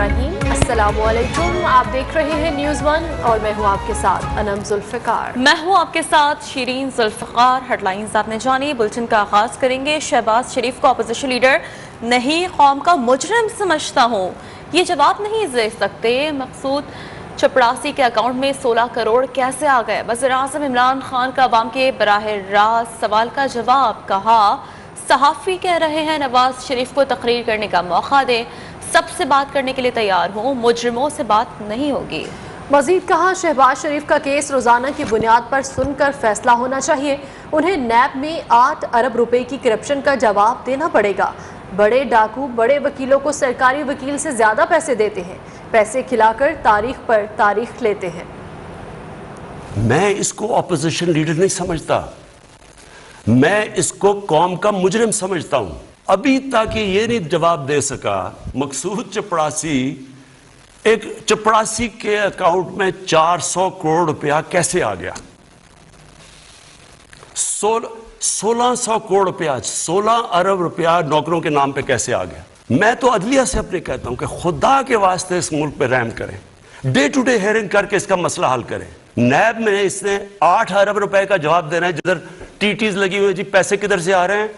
ابراہیم। अस्सलामुअलैकुम। आप देख रहे हैं न्यूज़ वन और मैं हूँ आपके साथ अनम जुल्फ़िकार। मैं हूँ आपके साथ शीरीन जुल्फ़िकार। हेडलाइंस आपने जानी। बुलेटिन का आगाज करेंगे। शहबाज शरीफ को अपोजिशन लीडर नहीं कौम का मुजरिम समझता हूँ, ये जवाब नहीं दे सकते। मकसूद चपड़ासी के अकाउंट में 16 करोड़ कैसे आ गए? वज़ीर-ए-आज़म इमरान खान का अवाम के बराह रास्त सवाल का जवाब। कहा सहाफ़ी कह रहे हैं नवाज शरीफ को तकरीर करने का मौका दें, सबसे बात करने के लिए तैयार हूँ, मुजरिमों से बात नहीं होगी। मजीद कहा शहबाज शरीफ का केस रोजाना की बुनियाद पर सुनकर फैसला होना चाहिए। उन्हें नैब में 8 अरब रुपए की करप्शन का जवाब देना पड़ेगा। बड़े डाकू बड़े वकीलों को सरकारी वकील से ज्यादा पैसे देते हैं, पैसे खिलाकर तारीख पर तारीख लेते हैं। मैं इसको अपोजिशन लीडर नहीं समझता, मैं इसको कौम का मुजरिम समझता हूं। अभी तक ये नहीं जवाब दे सका मकसूद चपड़ासी, एक चपड़ासी के अकाउंट में 400 करोड़ रुपया कैसे आ गया? 1600 करोड़ रुपया, 16 अरब रुपया नौकरों के नाम पे कैसे आ गया? मैं तो अदलिया से अपने कहता हूं कि खुदा के वास्ते इस मुल्क पे रहम करें, डे टू डे हेयरिंग करके इसका मसला हल करें। नैब में इसने 8 अरब रुपए का जवाब देना है, जिधर टीटीज लगी हुई, जी पैसे किधर से आ रहे हैं?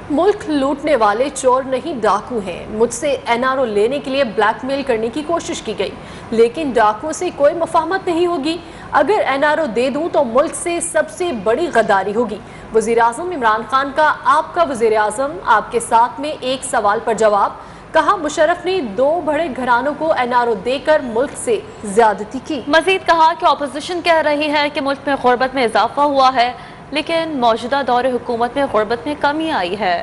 मुल्क लूटने वाले चोर नहीं डाकू हैं। मुझसे एनआरओ लेने के लिए ब्लैकमेल करने की कोशिश की गई, लेकिन डाकुओं से कोई मुफाहमत नहीं होगी। अगर एनआरओ दे दूं तो मुल्क से सबसे बड़ी गद्दारी होगी। वज़ीर-ए-आज़म इमरान खान का आपका वज़ीर-ए-आज़म आपके साथ में एक सवाल पर जवाब। कहा मुशर्रफ ने 2 बड़े घरानों को एनआरओ देकर मुल्क से ज्यादती की। मजीद कहा कि अपोजिशन कह रही है कि मुल्क में गुर्बत में इजाफा हुआ है, लेकिन मौजूदा दौर हुकूमत में गुर्बत में कमी आई है।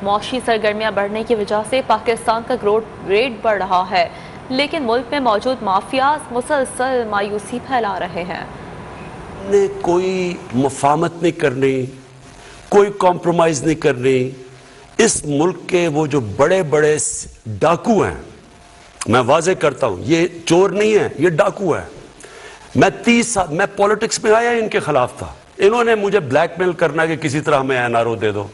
मौशी सरगर्मियाँ बढ़ने की वजह से पाकिस्तान का ग्रोथ रेट बढ़ रहा है, लेकिन मुल्क में मौजूद माफियाज मुसलसल मायूसी फैला रहे हैं। ने कोई मुफाहमत नहीं करनी, कोई कॉम्प्रोमाइज नहीं करनी। इस मुल्क के वो जो बड़े बड़े डाकू हैं, मैं वाजे करता हूं, ये चोर नहीं है, ये डाकू है। मैं 30 साल मैं पॉलिटिक्स में आया इनके खिलाफ था। इन्होंने मुझे ब्लैकमेल करना कि किसी तरह हमें एनआरओ दे दो।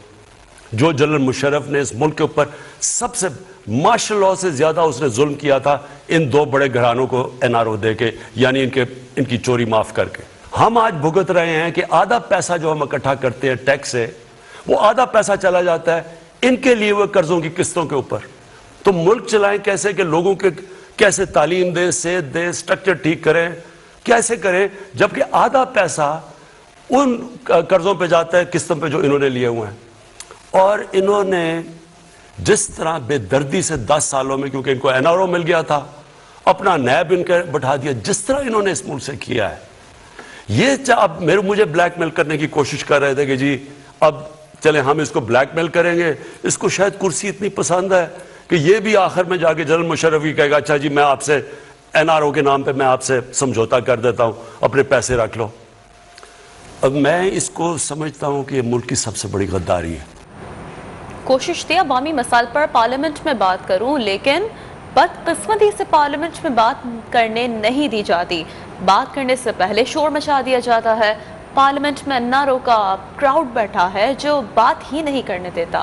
जो जनरल मुशर्रफ ने इस मुल्क के ऊपर सबसे मार्शल लॉ से ज्यादा उसने जुल्म किया था, इन 2 बड़े घरानों को एनआरओ दे के, यानी इनकी चोरी माफ करके। हम आज भुगत रहे हैं कि आधा पैसा जो हम इकट्ठा करते हैं टैक्स से, वो आधा पैसा चला जाता है इनके लिए हुए कर्जों की किस्तों के ऊपर। तो मुल्क चलाएं कैसे कि लोगों के कैसे तालीम दें, सेहत दें, स्ट्रक्चर ठीक करें, कैसे करें, जबकि आधा पैसा उन कर्जों पे जाता है, किस्तों पे जो इन्होंने लिए हुए हैं। और इन्होंने जिस तरह बेदर्दी से 10 सालों में, क्योंकि इनको एनआरओ मिल गया था, अपना नैब इनके बैठा दिया, जिस तरह इन्होंने इस मुल्क से किया है। ये अब मुझे ब्लैकमेल करने की कोशिश कर रहे थे कि जी अब चले हम इसको ब्लैकमेल करेंगे। इसको शायद कुर्सी इतनी पसंद है कि ये भी आखिर में जाके जनरल मुशर्रफ ही कहेगा अच्छा जी मैं आपसे एनआरओ के नाम पे मैं आपसे समझौता कर देता हूं, अपने पैसे रख लो। अब मैं इसको समझता हूं कि ये मुल्क की सबसे बड़ी गद्दारी है। कोशिश थी अवामी मसाइल पर पार्लियामेंट में बात करूं, लेकिन बदकिस्मती से पार्लियामेंट में बात करने नहीं दी जाती। बात करने से पहले शोर मचा दिया जाता है। पार्लियामेंट में एनआरओ का क्राउड बैठा है जो बात ही नहीं करने देता।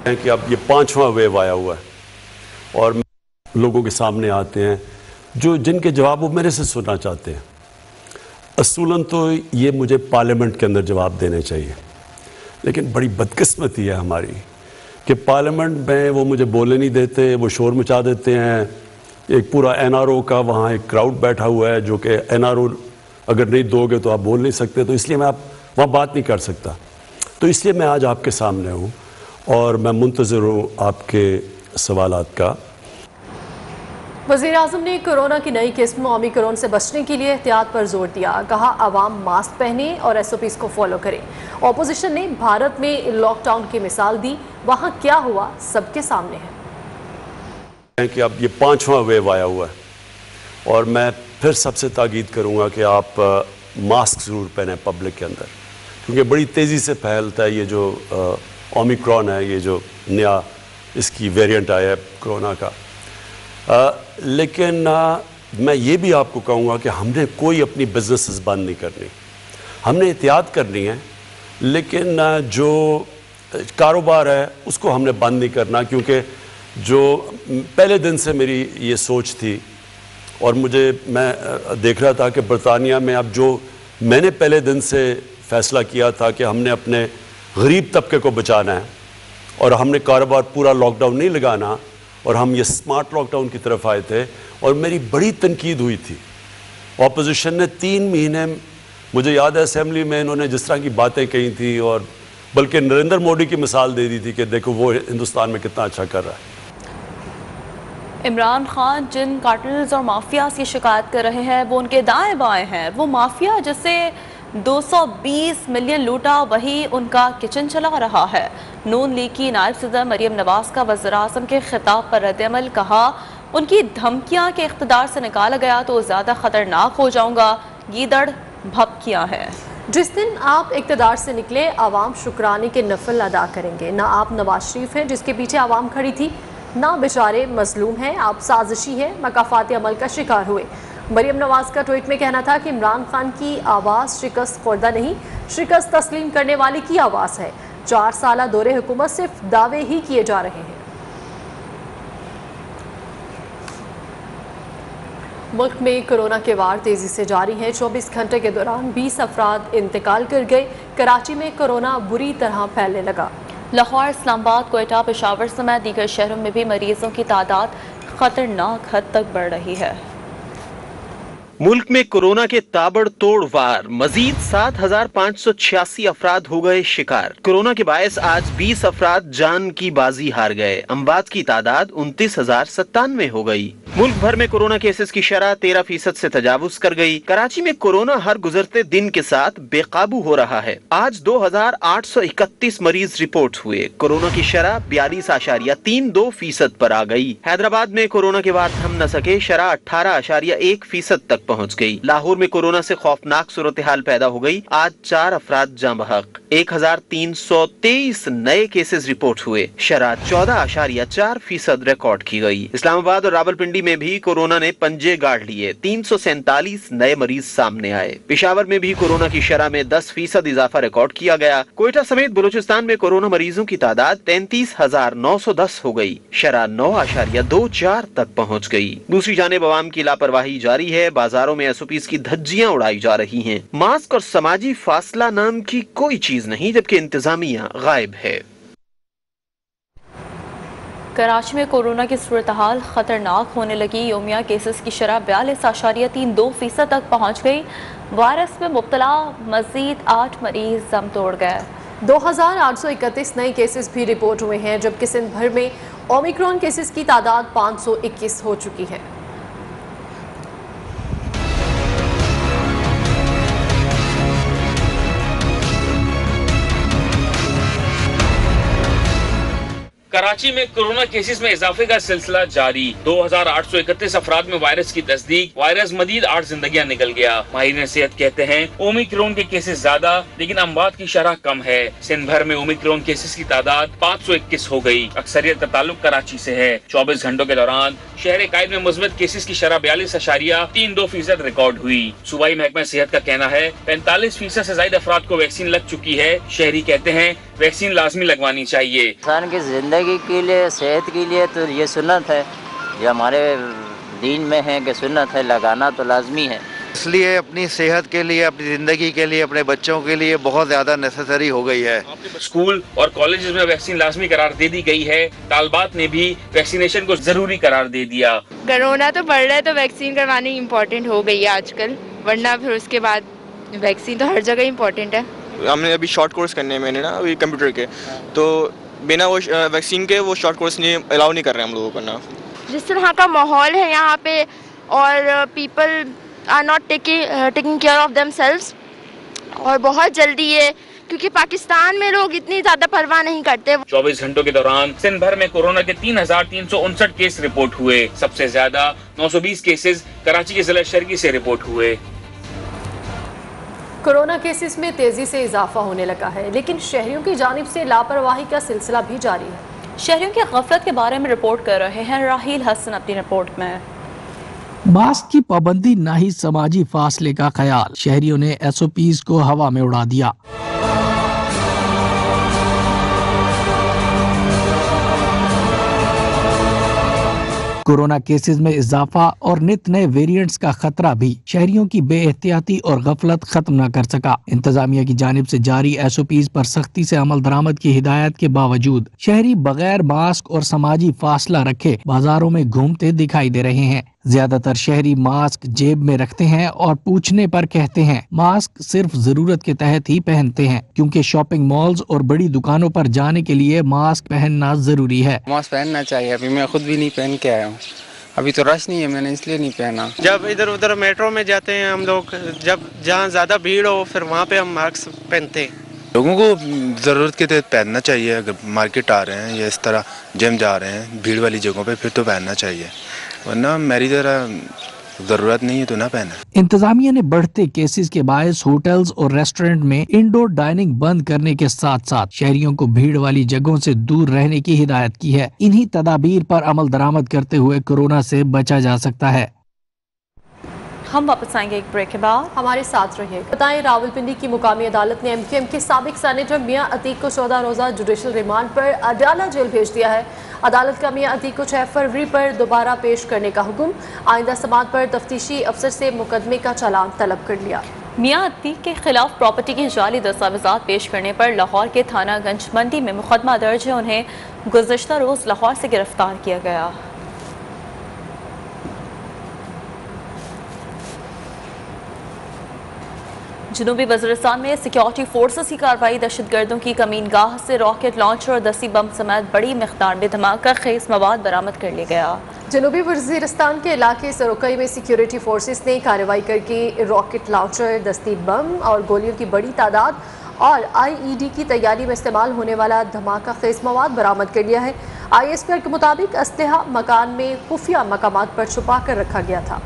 कि अब ये 5वां वेव आया हुआ है और लोगों के सामने आते हैं जो जिनके जवाब वो मेरे से सुनना चाहते हैं। असूलन तो ये मुझे पार्लियामेंट के अंदर जवाब देने चाहिए, लेकिन बड़ी बदकिस्मती है हमारी कि पार्लियामेंट में वो मुझे बोलने नहीं देते, वो शोर मचा देते हैं। एक पूरा एनआरओ का वहाँ एक क्राउड बैठा हुआ है जो कि एनआरओ अगर नहीं दोगे तो आप बोल नहीं सकते, तो इसलिए मैं आप वहाँ बात नहीं कर सकता। तो इसलिए मैं आज आपके सामने हूँ और मैं मुंतज़िर हूँ आपके सवालात का। वज़ीर-ए-आज़म ने कोरोना की नई किस्म ओमिक्रॉन से बचने के लिए एहतियात पर जोर दिया। कहा आवाम मास्क पहने और एसओपीज को फॉलो करें। अपोजिशन ने भारत में लॉकडाउन की मिसाल दी, वहाँ क्या हुआ सबके सामने है। कि अब ये 5वां वेव आया हुआ है और मैं फिर सबसे ताकीद करूँगा कि आप मास्क ज़रूर पहने पब्लिक के अंदर, क्योंकि बड़ी तेज़ी से फैलता है ये जो ओमिक्रॉन है, ये जो नया इसकी वेरिएंट आया है कोरोना का। लेकिन मैं ये भी आपको कहूँगा कि हमने कोई अपनी बिजनेसेस बंद नहीं करनी, हमने एहतियात करनी है, लेकिन जो कारोबार है उसको हमने बंद नहीं करना, क्योंकि جو پہلے دن سے میری یہ سوچ تھی، اور میں دیکھ رہا تھا کہ برطانیہ میں اب جو میں نے پہلے دن سے فیصلہ کیا تھا کہ ہم نے اپنے غریب طبقے کو بچانا ہے اور ہم نے کاروبار پورا لاک ڈاؤن نہیں لگانا، اور ہم یہ سمارٹ لاک ڈاؤن کی طرف آئے تھے، اور میری بڑی تنقید ہوئی تھی۔ اپوزیشن نے 3 مہینے، مجھے یاد ہے اسمبلی میں انہوں نے جس طرح کی باتیں کہی تھی، اور بلکہ نریندر مودی کی مثال دے دی تھی کہ دیکھو وہ ہندوستان میں کتنا اچھا کر رہا ہے۔ عمران خان جن کارٹلز اور مافیاز کی شکایت کر رہے ہیں وہ ان کے دائیں بائیں ہیں۔ وہ مافیا جسے 220 ملین لوٹا وہی ان کا کچن چلا رہا ہے۔ نون لیگ کی نائب صدر مریم نواز کا وزیراعظم کے خطاب پر رد عمل، کہا ان کی دھمکیاں کہ اقتدار سے نکالا گیا تو زیادہ خطرناک ہو جاؤں گا، گیدڑ بھپکیاں ہیں۔ جس دن آپ اقتدار سے نکلے عوام شکرانے کے نفل ادا کریں گے۔ نہ آپ نواز شریف ہیں جس کے پیچھے عوام کھڑی تھی، نہ بیچارے مظلوم ہیں، آپ سازشی ہیں، مکافاتی عمل کا شکار ہوئے۔ مریم نواز کا ٹویٹ میں کہنا تھا کہ عمران خان کی آواز شکست خوردہ نہیں، شکست تسلیم کرنے والے کی آواز ہے۔ 4 سالہ دور حکومت صرف دعوے ہی کیے جا رہے ہیں۔ ملک میں کورونا کے وار تیزی سے جاری ہیں۔ 24 گھنٹے کے دوران 20 افراد انتقال کر گئے۔ کراچی میں کورونا بری طرح پھیلنے لگا۔ لاہور، اسلام آباد، کوئٹہ، پشاور سمیت دیگر شہروں میں بھی مریضوں کی تعداد خطرناک حد تک بڑھ رہی ہے۔ ملک میں کورونا کے تابڑ توڑ وار، مزید 7,586 افراد ہو گئے شکار۔ کورونا کے باعث آج 20 افراد جان کی بازی ہار گئے۔ اموات کی تعداد 29,097 ہو گئی۔ ملک بھر میں کورونا کیسز کی شرح 13% سے تجاوز کر گئی۔ کراچی میں کورونا ہر گزرتے دن کے ساتھ بے قابو ہو رہا ہے۔ آج 2,831 مریض رپورٹ ہوئے۔ کورونا کی شرح 42.32% پر آ گئی۔ حیدرآباد میں کورونا کے وار تھم نہ سکے، شرح 18.1% تک پہنچ گئی۔ لاہور میں کورونا سے خوفناک صورتحال پیدا ہو گئی۔ آج 4 افراد جاں بحق۔ 1,323 نئے کیسز رپورٹ ہوئے، شرح 14.4% ریکارڈ کی گئی۔ اسلام آباد اور راولپنڈی میں بھی کورونا نے پنجے گاڑ لیے، 347 نئے مریض سامنے آئے۔ پشاور میں بھی کورونا کی شرح میں 10% اضافہ ریکارڈ کیا گیا۔ کوئٹہ سمیت بلوچستان میں کورونا مریضوں کی تعداد 33,910 ہو گئی، شرح 9.24 تک پہنچ گئی۔ دوسری جانب عوام کی لاپرواہی جاری ہے۔ بازاروں میں SOPs کی دھجیاں اڑائی جا رہی ہیں۔ ماسک اور سماجی فاصلہ نام کی کوئی چیز نہیں، جبکہ انتظامیہ غائب ہے۔ کراچی میں کورونا کی صورتحال خطرناک ہونے لگی۔ یومیہ کیسز کی شرح 42.32% تک پہنچ گئی۔ وائرس میں مبتلا مزید 8 مریض دم توڑ گئے۔ 2,831 نئے کیسز بھی رپورٹ ہوئے ہیں، جبکہ سندھ بھر میں اومیکرون کیسز کی تعداد 521 ہو چکی ہے۔ کراچی میں کورونا کیسز میں اضافے کا سلسلہ جاری۔ 2,831 افراد میں وائرس کی تصدیق، وائرس مزید 8 زندگیاں نکل گیا۔ ماہرین صحت کہتے ہیں اومیکرون کے کیسز زیادہ لیکن اموات کی شرح کم ہے۔ سندھ بھر میں اومیکرون کیسز کی تعداد 521 ہو گئی۔ اکثریت کا تعلق کراچی سے ہے۔ 24 گھنٹوں کے دوران شہر قائد میں مثبت کیسز کی شرح 42.32% ریکارڈ ہوئی۔ صوبائی محکمہ صحت کا کہنا ہے 45% سے زائد افراد کو ویکسین لگ چکی ہے۔ شہری کہتے ہیں ویکسین لازمی لگوانی چاہیے۔ انسان کی زندگی کے لیے، صحت کے لیے تو یہ سنت ہے، یہ ہمارے دین میں ہے کہ سنت ہے، لگانا تو لازمی ہے۔ اس لیے اپنی صحت کے لیے، اپنی زندگی کے لیے، اپنے بچوں کے لیے بہت زیادہ نیسیسری ہو گئی ہے۔ اسکول اور کالجز میں ویکسین لازمی قرار دے دی گئی ہے۔ طالبات نے بھی ویکسینیشن کو ضروری قرار دے دیا۔ کرونا تو بڑھ رہا ہے تو ویکسین کروانی امپورٹنٹ ہو گئی ہے آج کل، ورنہ پھر اس کے بعد ویکسین تو ہر جگہ امپورٹنٹ ہے۔ ہم نے ابھی شارٹ کورس کرنے ہیں، میں نے نا ابھی کمپیوٹر کے، تو بنا وہ ویکسین کے وہ شارٹ کورس نہیں الاؤ نہیں کر رہے ہیں ہم لوگوں کو کرنا۔ جس طرح کا ماحول ہے یہاں پہ اور people are not taking care of themselves, اور بہت جلدی ہے کیونکہ پاکستان میں لوگ اتنی زیادہ پرواہ نہیں کرتے۔ 24 گھنٹوں کے دوران سندھ بھر میں کورونا کے 3,359 کیس رپورٹ ہوئے۔ سب سے زیادہ 920 کیسز کراچی کے ضلع شرقی سے رپورٹ ہوئے۔ کورونا کیسز میں تیزی سے اضافہ ہونے لگا ہے، لیکن شہریوں کی جانب سے لاپرواہی کا سلسلہ بھی جاری ہے۔ شہریوں کی غفلت کے بارے میں رپورٹ کر رہے ہیں راحیل حسن اپنی رپورٹ میں۔ ماسک کی پابندی، نہ ہی سماجی فاصلے کا خیال، شہریوں نے SOPs کو ہوا میں اڑا دیا۔ कोरोना केसेस में इजाफा और नित नए वेरिएंट्स का खतरा भी शहरियों की बेएहतियाती और गफलत खत्म न कर सका। इंतजामिया की जानिब से जारी SOPs पर सख्ती से अमल दरामद की हिदायत के बावजूद शहरी बगैर मास्क और समाजी फासला रखे बाजारों में घूमते दिखाई दे रहे हैं। ज्यादातर शहरी मास्क जेब में रखते हैं और पूछने पर कहते हैं मास्क सिर्फ जरूरत के तहत ही पहनते हैं, क्योंकि शॉपिंग मॉल्स और बड़ी दुकानों पर जाने के लिए मास्क पहनना जरूरी है। मास्क पहनना चाहिए, अभी मैं खुद भी नहीं पहन के आया हूँ, अभी तो रश नहीं है, मैंने इसलिए नहीं पहना। जब इधर उधर मेट्रो में जाते हैं हम लोग, जब जहाँ ज्यादा भीड़ हो फिर वहाँ पे हम मास्क पहनते हैं। लोगों को ज़रूरत के तहत पहनना चाहिए। अगर मार्केट आ रहे हैं या इस तरह जिम जा रहे हैं भीड़ वाली जगहों पे फिर तो पहनना चाहिए, वरना मेरी तरह जरूरत नहीं है तो ना पहने। इंतजामिया ने बढ़ते केसेस के बायस होटल्स और रेस्टोरेंट में इंडोर डाइनिंग बंद करने के साथ साथ शहरियों को भीड़ वाली जगहों से दूर रहने की हिदायत की है। इन्हीं तदाबीर पर अमल दरामद करते हुए कोरोना से बचा जा सकता है। हम वापस आएंगे एक ब्रेक के बाद, हमारे साथ रहिए। बताएं, रावलपिंडी की मुकामी अदालत ने MQM के साबिक सेनेटर मियां अतीक को 14 रोज़ा जुडिशल रिमांड पर अडाला जेल भेज दिया है। अदालत का मियां अतीक को 6 फरवरी पर दोबारा पेश करने का हुक्म, आइंदा समात पर तफ्तीशी अफसर से मुकदमे का चालान तलब कर लिया। मियां अतीक के खिलाफ प्रॉपर्टी की जाली दस्तावेजात पेश करने पर लाहौर के थाना गंज मंडी में मुकदमा दर्ज है। उन्हें गुज़श्ता रोज लाहौर से गिरफ्तार किया गया। जनूबी वज़ीरिस्तान में सिक्योरिटी फोर्सेस की कार्रवाई, दहशतगर्दों की कमीनगाह से रॉकेट लॉन्चर और 10 बम समेत बड़ी मिक़दार में धमाका खेज मवाद बरामद कर लिया गया। जनूबी वज़ीरिस्तान के इलाके सरोकई में सिक्योरिटी फोर्सेस ने कार्रवाई करके रॉकेट लॉन्चर, 10 बम और गोलियों की बड़ी तादाद और IED की तैयारी में इस्तेमाल होने वाला धमाका खेज मवाद बरामद कर लिया है। ISPR के मुताबिक असलहा मकान में खुफिया मकामात पर छुपा कर रखा गया था।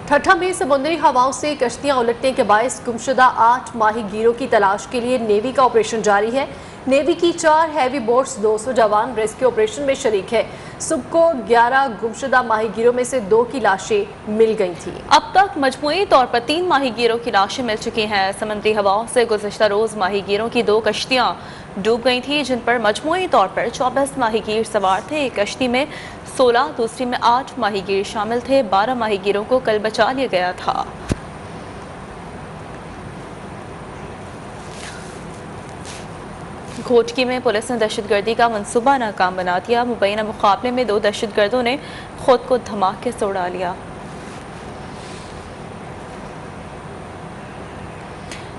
ठट्ठा में समुद्री हवाओं से कश्तियां उलटने के बायस गुमशुदा 8 माहीगीरों की तलाश के लिए नेवी का ऑपरेशन जारी है। नेवी की 4 हैवी बोट्स 200 जवान रेस्क्यू ऑपरेशन में शरीक है। सुबह को 11 गुमशुदा माहीगीरों में से 2 की लाशें मिल गई थी। अब तक मजमूई तौर पर 3 माहीगीरों की लाशें मिल चुकी हैं। समुद्री हवाओं से गुज़श्ता रोज माहीगीरों की 2 कश्तियां डूब गई थी, जिन पर मजमूई तौर पर 24 माहीगीर सवार थे। एक कश्ती में 16, दूसरी में 8 माहीगीर शामिल थे। 12 माहीगीरों को कल बचा लिया गया था। घोटकी में पुलिस ने दहशतगर्दी का मंसूबा नाकाम बना दिया। मुबैना मुकाबले में 2 दहशतगर्दों ने खुद को धमाके से उड़ा लिया।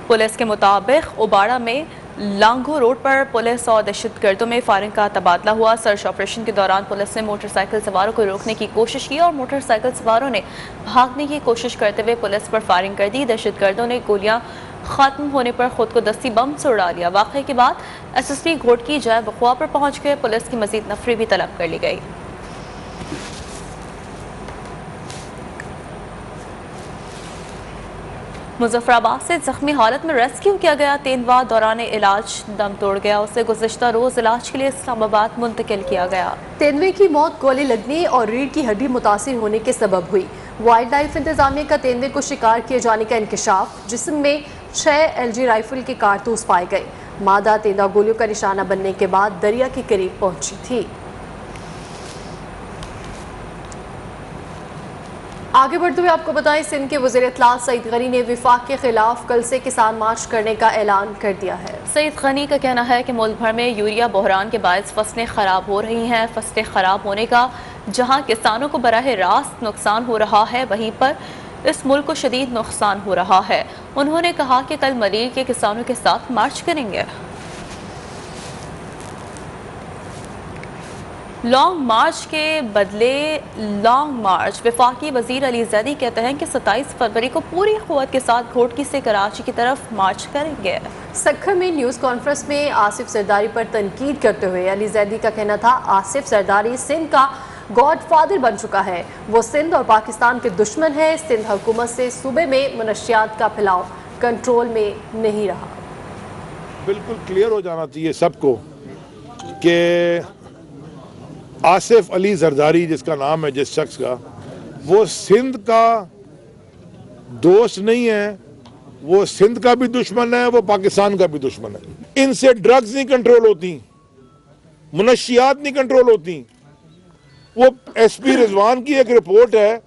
पुलिस के मुताबिक उबाड़ा में लांगो रोड पर पुलिस और दहशतगर्दों में फायरिंग का तबादला हुआ। सर्च ऑपरेशन के दौरान पुलिस ने मोटरसाइकिल सवारों को रोकने की कोशिश की और मोटरसाइकिल सवारों ने भागने की कोशिश करते हुए पुलिस पर फायरिंग कर दी। दहशतगर्दों ने गोलियां खत्म होने पर खुद को 10 बम से उड़ा लिया। वाक़े के बाद SSP घोटकी जय बखुआ पर पहुंच गए। पुलिस की मजीद नफरी भी तलब कर ली गई। मुजफ्फराबाद से जख्मी हालत में रेस्क्यू किया गया तेंदुआ दौरान इलाज दम तोड़ गया। उसे गुज़श्ता रोज इलाज के लिए इस्लामाबाद मुंतकिल किया गया। तेंदुए की मौत गोली लगने और रीढ़ की हड्डी मुतासिर होने के सबब हुई। वाइल्ड लाइफ इंतजामिया का तेंदुए को शिकार किए जाने का इंकशाफ, जिस्म में 6 LG राइफल के कारतूस पाए गए। मादा तेंदुआ गोलियों का निशाना बनने के बाद दरिया के करीब पहुंची थी। आगे बढ़ते हुए आपको बताएं, सिंध के वज़ीर इत्तलात सईद गनी ने विफाक के खिलाफ कल से किसान मार्च करने का ऐलान कर दिया है। सईद गनी का कहना है कि मुल्क भर में यूरिया बहरान के बायस फसलें खराब हो रही हैं। फसलें खराब होने का जहां किसानों को बराह रास्त नुकसान हो रहा है, वहीं पर इस मुल्क को शदीद नुकसान हो रहा है। उन्होंने कहा कि कल मलीर के किसानों के साथ मार्च करेंगे। लॉन्ग मार्च के बदले लॉन्ग मार्च। वफाकी वजीर अली जैदी कहते हैं कि 27 फरवरी को पूरी क़ुव्वत के साथ घोटकी से कराची की तरफ मार्च करेंगे। सखर में न्यूज़ कॉन्फ्रेंस में आसिफ सरदारी पर तनकीद करते हुए अली जैदी का कहना था, आसिफ सरदारी सिंध का गॉडफादर बन चुका है। वो सिंध और पाकिस्तान के दुश्मन है। सिंध हुकूमत से सूबे में मनशियात का फैलाव कंट्रोल में नहीं रहा। बिल्कुल क्लियर हो जाना चाहिए सबको कि आसिफ अली जरदारी जिसका नाम है जिस शख्स का, वो सिंध का दोस्त नहीं है, वो सिंध का भी दुश्मन है, वो पाकिस्तान का भी दुश्मन है। इनसे ड्रग्स नहीं कंट्रोल होती, मुनशियात नहीं कंट्रोल होती, वो SP रिजवान की एक रिपोर्ट है,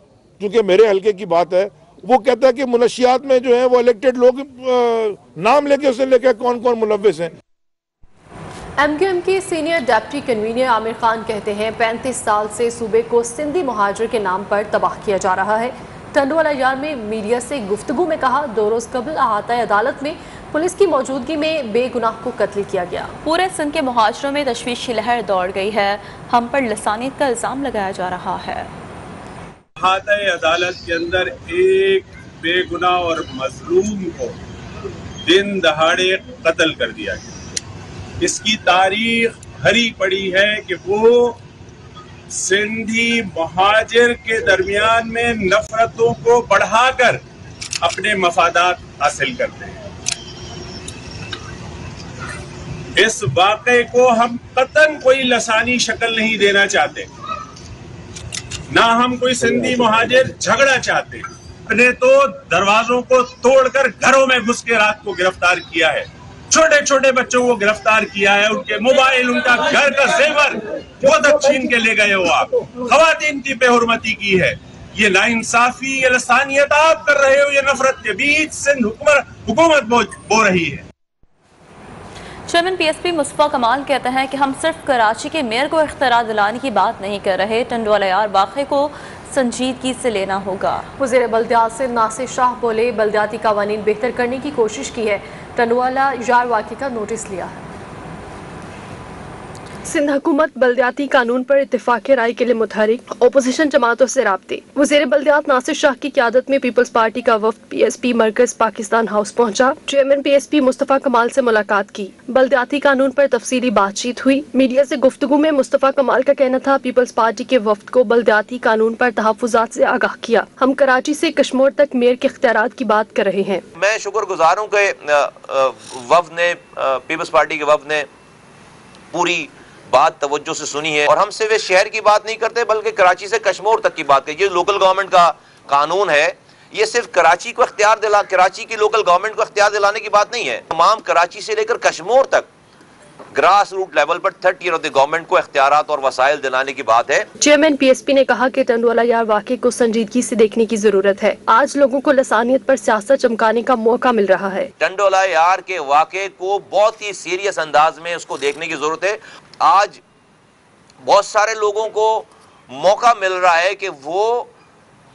चूंकि मेरे हल्के की बात है, वो कहता है कि मुनशियात में जो है वो इलेक्टेड लोग नाम लेके उसने लेके कौन कौन मुलव्विस हैं। MQM के senior deputy convener Aamir Khan कहते हैं 35 साल से सूबे को सिंधी मुहाजिर के नाम पर तबाह किया जा रहा है। टंडवाला यार में मीडिया से गुफ्तगू में कहा 2 रोज कबल अहाता अदालत में पुलिस की मौजूदगी में बेगुनाह को कत्ल किया गया। पूरे सिंध के मुहाजिरों में तशवीश की लहर दौड़ गई है। हम पर लसानियत का इल्जाम लगाया जा रहा है। अहाता अदालत के अंदर एक बेगुनाह और मजलूम को दिन दहाड़े कत्ल कर दिया गया। इसकी तारीख भरी पड़ी है कि वो सिंधी मुहाजिर के दरमियान में नफरतों को बढ़ाकर अपने मफादात हासिल करते हैं। इस वाक़े को हम कतन कोई लसानी शक्ल नहीं देना चाहते, ना हम कोई सिंधी मुहाजिर झगड़ा चाहते। अपने तो दरवाजों को तोड़कर घरों में घुस के रात को गिरफ्तार किया है, छोटे छोटे बच्चों को गिरफ्तार किया है, उनके मोबाइल, उनका घर का जेवर बहुत छीन के ले गए हो आप। खवातीन की बेहुरमती की है। ये नाइंसाफी, ये लसानियत आप कर रहे हो, ये नफरत के बीच सिंध हुकूमत बो रही है। चेयरमैन PSP मुस्तफा कमाल कहते हैं कि हम सिर्फ कराची के मेयर को इख्तियार दिलाने की बात नहीं कर रहे, टंडवाला यार वाक़े को संजीदगी से लेना होगा। वज़ीर बल्दियात से नासिर शाह बोले बल्दियाती कवानीन बेहतर करने की कोशिश की है, टंडवाला यार वाक़े का नोटिस लिया है। सिंध हुकूमत बल्दियाती कानून पर इत्तेफाक राय के लिए मुतहरिक, अपोजिशन जमातों से राब्ते। वज़ीर बल्दियात नासिर शाह की क़यादत में पीपल्स पार्टी का वफ़द PSP मरकज पाकिस्तान हाउस पहुंचा। चेयरमैन PSP मुस्तफ़ा कमाल से मुलाकात की। बल्दियाती कानून पर तफसीली बातचीत हुई। मीडिया से गुफ्तगू में मुस्तफ़ा कमाल का कहना था पीपल्स पार्टी के वफ़द को बल्दियाती कानून पर तहफ़्फ़ुज़ात से आगाह किया। हम कराची से कश्मीर तक मेयर के इख्तियारात की बात कर रहे हैं। मैं शुक्रगुजार हूँ कि वफ़द ने, पीपल्स पार्टी के वफ़द ने पूरी बात तवज्जो से सुनी है, और हम सिर्फ इस शहर की बात नहीं करते बल्कि कराची से कश्मीर तक की बात करते। ये लोकल गवर्नमेंट का कानून है, ये सिर्फ कराची को कराची की लोकल गवर्नमेंट को इख्तियार दिलाने की बात नहीं है। तमाम कराची से लेकर कश्मीर तक ग्रास रूट लेवल पर 3rd tier of the government को इख्तियारात और वसाइल दिलाने की बात है। चेयरमैन PSP ने कहा कि टंडवाला यार वाक़े को संजीदगी से देखने की जरूरत है। आज लोगों को लसानियत पर सियासत चमकाने का मौका मिल रहा है। टंडवाला यार के वाक़े को बहुत ही सीरियस अंदाज में उसको देखने की जरूरत है। आज बहुत सारे लोगों को मौका मिल रहा है कि वो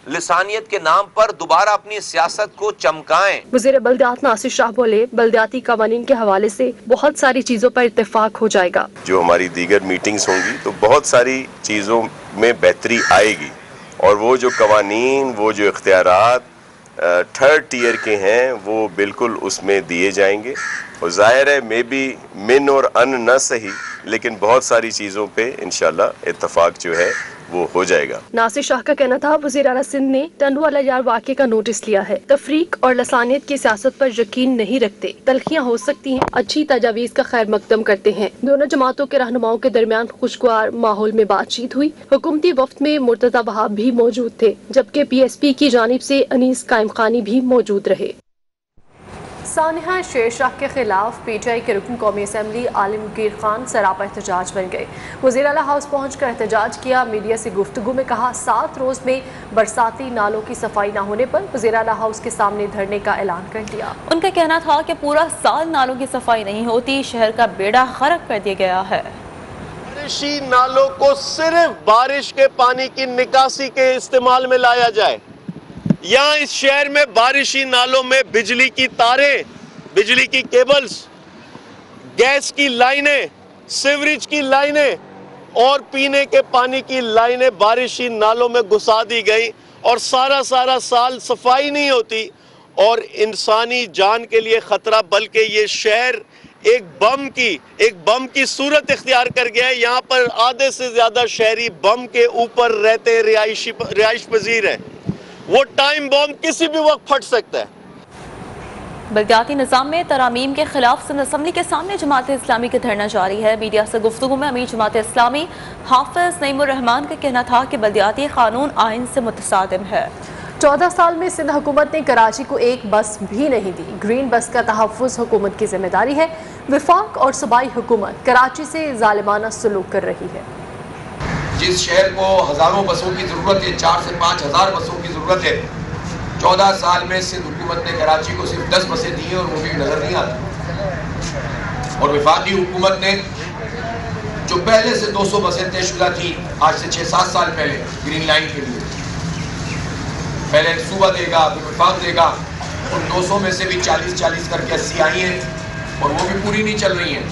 लिसानियत के नाम पर दोबारा अपनी सियासत को चमकाएं। वज़ीर बल्दियात नासिर शाह बोले बल्दियाती कवानीन के हवाले से बहुत सारी चीजों पर इत्तेफाक हो जाएगा। जो हमारी दीगर मीटिंग्स होंगी तो बहुत सारी चीज़ों में बेहतरी आएगी, और वो जो कवानीन, वो जो इख्तियारात 3rd tier के हैं वो बिल्कुल उसमें दिए जाएंगे। और ज़ाहिर है मे बी मिन और अन न सही, लेकिन बहुत सारी चीज़ों पे इंशाल्लाह इत्तफाक जो है वो हो जाएगा। नासिर शाह का कहना था वज़ीर आला सिंध ने टंडवाला यार वाक़े का नोटिस लिया है। तफरीक और लसानियत की सियासत पर यकीन नहीं रखते, तलखियाँ हो सकती हैं, अच्छी तजावीज़ का खैर मकदम करते हैं। दोनों जमातों के रहनुमाओं के दरमियान खुशगवार माहौल में बातचीत हुई। हुकूमती वफ़द में मुर्तज़ा वहाब भी मौजूद थे, जबकि PSP की जानिब से अनीस कायम खानी भी मौजूद रहे। सानिहा शेरशाह के खिलाफ PTI के रुकन कौमी असम्बली आलमगीर खान सरापा एहतजाज बन गए। वज़ीर आला हाउस पहुंचकर एहतजाज किया। मीडिया से गुफ्तगू में कहा 7 रोज में बरसाती नालों की सफाई न होने पर वज़ीर आला हाउस के सामने धरने का ऐलान कर दिया। उनका कहना था कि पूरा साल नालों की सफाई नहीं होती, शहर का बेड़ा गर्क कर दिया गया है। बारिशी नालों को सिर्फ बारिश के पानी की निकासी के इस्तेमाल में लाया जाए। यहाँ इस शहर में बारिशी नालों में बिजली की तारें, बिजली की केबल्स, गैस की लाइनें, सीवरेज की लाइनें और पीने के पानी की लाइनें बारिशी नालों में घुसा दी गई, और सारा साल सफाई नहीं होती, और इंसानी जान के लिए खतरा, बल्कि ये शहर एक बम की सूरत इख्तियार कर गया है। यहाँ पर आधे से ज्यादा शहरी बम के ऊपर रहते हैं, रिहाइश पजीर है। वो टाइम बम किसी भी वक्त फट सकता है। बल्दियाती निज़ाम में तरामीम के खिलाफ सिंध असम्बली के सामने जमात इस्लामी का धरना जारी है। मीडिया से गुफ्तगू में अमीर जमात इस्लामी हाफिज नईमुर रहमान का कहना था कि बल्दियाती कानून आइन से मुतसादिम है। 14 साल में सिंध हुकूमत ने कराची को एक बस भी नहीं दी। ग्रीन बस का तहफ़्फ़ुज़ हुकूमत की जिम्मेदारी है। वफाक और सूबाई हुकूमत कराची से ज़ालिमाना सलूक कर रही है। جس شہر کو ہزاروں بسوں کی ضرورت ہے، 4 سے 5 ہزار بسوں کی ضرورت ہے، 14 سال میں سندھ حکومت نے کراچی کو صرف 10 بسیں دی ہیں اور وہ بھی نظر نہیں آتی. اور وفاقی حکومت نے جو پہلے سے 200 بسیں طے شدہ تھیں آج سے 6-7 سال پہلے گرین لائن کے لیے، پہلے صوبہ دے گا پھر وفاق دے گا، ان 200 میں سے بھی 40 کر کے 80 آئی ہیں اور وہ بھی پوری نہیں چل رہی ہیں.